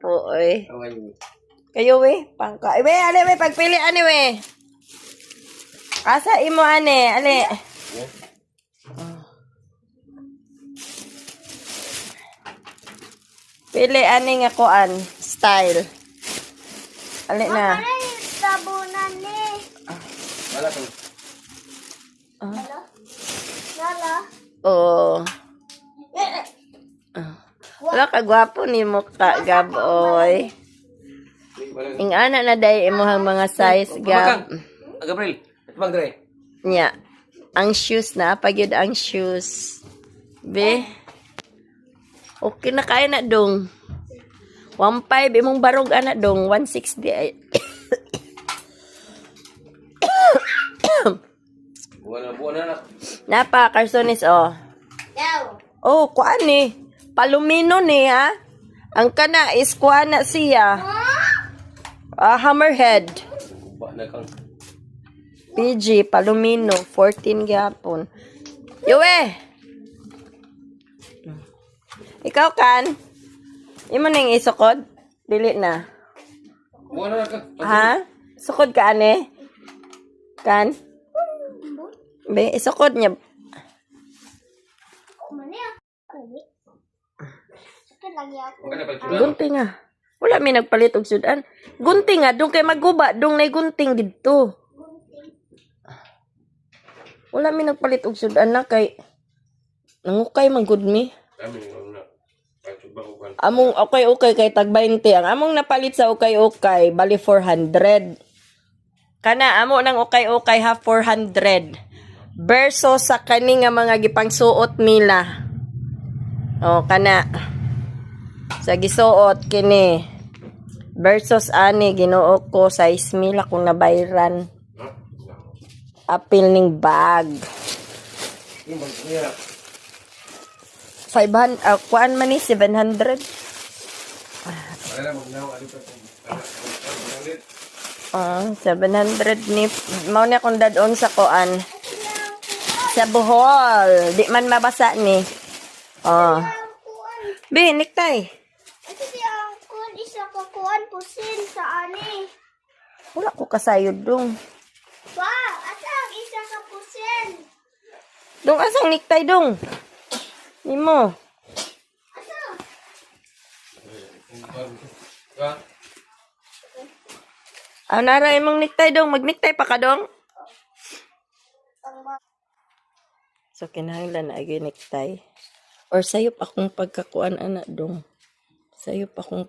gwapo, oy. Kayo, we. Pangka. We, ale, we. Pagpili, ane, we. Asa imo, ane. Ale. Pili, ane nga kuan. Style. Ale na. Tabunan ni. Wala ko. Lala. Oh. Wala ka gwapo ni mo ka, Gab, oy. Ing ana na day imuhang mga size, Gab. Gabriel, ito bang dre? Nya. Ang shoes na, pagyud ang shoes. Be. Okay na kaya na dong. 1.5 imong barog ana dong, 160 ay. Buwan na. Napa, Carsonis, oh. Yaw. Oh, kuan ni. Palumino ni, ha? Ang kana is kuan na siya. Hammerhead. Ba na kang. PG, Palomino, 14 gyapon. Yowe! Ikaw kan? Imo ning isukod? Dili na. Buwan na ka. Ha? Sukod ka ane? Kan? Be, isukod niya. Kumanya. Sakit lagi ako. Maganda pala. Gunting nga. Wala may nagpalit og sudan. Gunting nga, dong kay maguba, dong nay gunting didto. Wala may nagpalit og sudan na kay nangukay man gud mi. Kami na. Pagsubaw. Among okay kay tag 20 ang among napalit sa okay bali 400. Kana amo nang okay ha 400 versus sa kani nga mga gipangsuot nila. Oh kana sa gisuot kini versus ani Ginoo ko size mila kung nabayran. Apil ning bag. 500 kuan man ni 700. Wala magnaw ano pa. 700 ni mao ni akong dadon sa kuan sa Bohol. Di man mabasa ni. Be, nektay. Ito di ang kun isa ka kuan pusin sa ani. Wala ko kasayod dong. Wow, asa ang isa ka pusin? Dong asang nektay dong. Nimo. Asa? Nara imong nektay dong, magnektay pa ka dong. So kinahanglan na agi nektay. Or sayop akong pagkakuan ana dong. Sayop akong